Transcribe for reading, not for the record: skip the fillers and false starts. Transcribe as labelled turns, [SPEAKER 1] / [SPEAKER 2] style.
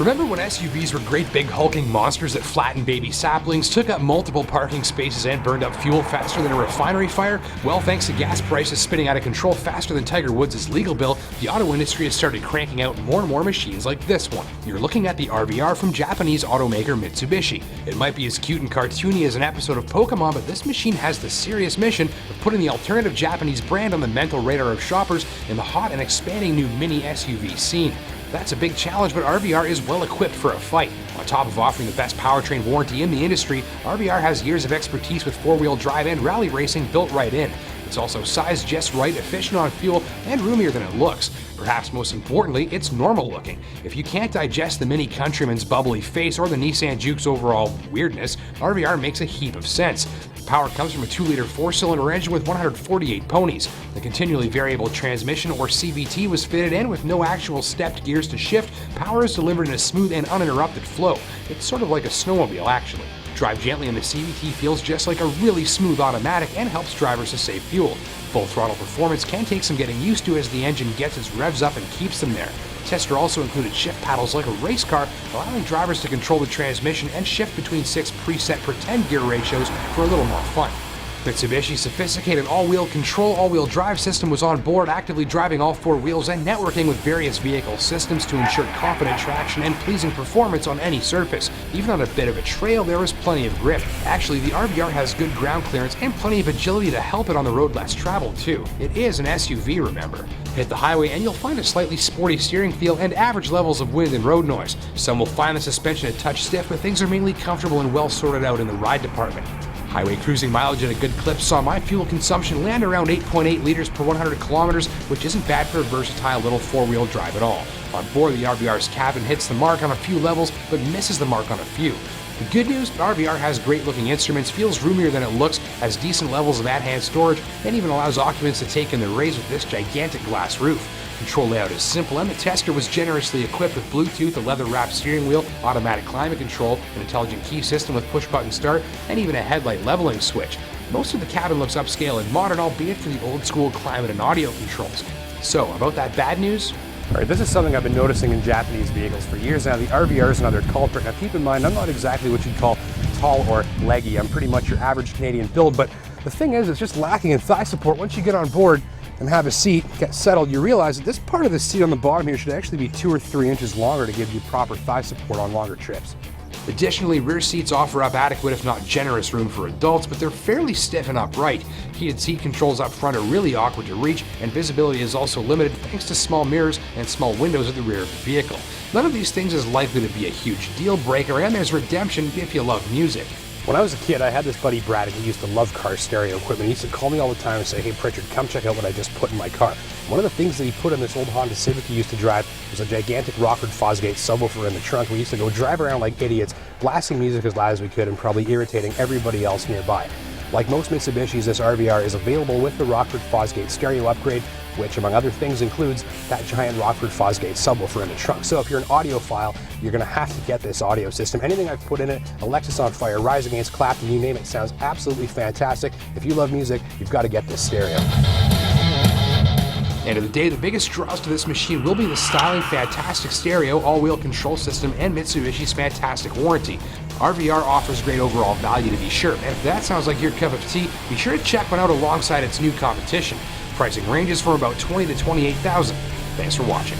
[SPEAKER 1] Remember when SUVs were great big hulking monsters that flattened baby saplings, took up multiple parking spaces, and burned up fuel faster than a refinery fire? Well, thanks to gas prices spinning out of control faster than Tiger Woods' legal bill, the auto industry has started cranking out more and more machines like this one. You're looking at the RVR from Japanese automaker Mitsubishi. It might be as cute and cartoony as an episode of Pokemon, but this machine has the serious mission of putting the alternative Japanese brand on the mental radar of shoppers in the hot and expanding new mini SUV scene. That's a big challenge, but RVR is well equipped for a fight. On top of offering the best powertrain warranty in the industry, RVR has years of expertise with four-wheel drive and rally racing built right in. It's also sized just right, efficient on fuel, and roomier than it looks. Perhaps most importantly, it's normal looking. If you can't digest the Mini Countryman's bubbly face or the Nissan Juke's overall weirdness, RVR makes a heap of sense. The power comes from a 2-liter 4-cylinder engine with 148 ponies. The continually variable transmission, or CVT, was fitted in with no actual stepped gears to shift. Power is delivered in a smooth and uninterrupted flow. It's sort of like a snowmobile, actually. Drive gently and the CVT feels just like a really smooth automatic and helps drivers to save fuel. Full throttle performance can take some getting used to as the engine gets its revs up and keeps them there. The tester also included shift paddles like a race car, allowing drivers to control the transmission and shift between 6 preset pretend gear ratios for a little more fun. Mitsubishi's sophisticated all-wheel control, all-wheel drive system was on board, actively driving all 4 wheels and networking with various vehicle systems to ensure confident traction and pleasing performance on any surface. Even on a bit of a trail, there was plenty of grip. Actually, the RVR has good ground clearance and plenty of agility to help it on the road less traveled too. It is an SUV, remember. Hit the highway and you'll find a slightly sporty steering feel and average levels of wind and road noise. Some will find the suspension a touch stiff, but things are mainly comfortable and well sorted out in the ride department. Highway cruising mileage at a good clip saw my fuel consumption land around 8.8 liters per 100 kilometers, which isn't bad for a versatile little 4-wheel drive at all. On board, the RVR's cabin hits the mark on a few levels, but misses the mark on a few. The good news, the RVR has great-looking instruments, feels roomier than it looks, has decent levels of at-hand storage, and even allows occupants to take in the rays with this gigantic glass roof. Control layout is simple, and the tester was generously equipped with Bluetooth, a leather-wrapped steering wheel, automatic climate control, an intelligent key system with push-button start, and even a headlight leveling switch. Most of the cabin looks upscale and modern, albeit for the old-school climate and audio controls. So, about that bad news?
[SPEAKER 2] Alright, this is something I've been noticing in Japanese vehicles for years now. The RVR is another culprit. Now keep in mind, I'm not exactly what you'd call tall or leggy. I'm pretty much your average Canadian build, but the thing is, it's just lacking in thigh support. Once you get on board and have a seat, get settled, you realize that this part of the seat on the bottom here should actually be 2 or 3 inches longer to give you proper thigh support on longer trips.
[SPEAKER 1] Additionally, rear seats offer up adequate if not generous room for adults, but they're fairly stiff and upright. Heated seat controls up front are really awkward to reach, and visibility is also limited thanks to small mirrors and small windows at the rear of the vehicle. None of these things is likely to be a huge deal breaker, and there's redemption if you love music.
[SPEAKER 2] When I was a kid, I had this buddy Brad, and he used to love car stereo equipment. He used to call me all the time and say, "Hey Pritchard, come check out what I just put in my car." One of the things that he put in this old Honda Civic he used to drive was a gigantic Rockford Fosgate subwoofer in the trunk. We used to go drive around like idiots, blasting music as loud as we could and probably irritating everybody else nearby. Like most Mitsubishis, this RVR is available with the Rockford Fosgate stereo upgrade, which among other things includes that giant Rockford Fosgate subwoofer in the trunk. So if you're an audiophile, you're going to have to get this audio system. Anything I've put in it, Alexis on Fire, Rise Against Clapton, you name it, sounds absolutely fantastic. If you love music, you've got to get this stereo.
[SPEAKER 1] End of the day, the biggest draws to this machine will be the styling, fantastic stereo, all-wheel control system, and Mitsubishi's fantastic warranty. RVR offers great overall value to be sure, and if that sounds like your cup of tea, be sure to check one out alongside its new competition. Pricing ranges from about $20,000 to $28,000. Thanks for watching.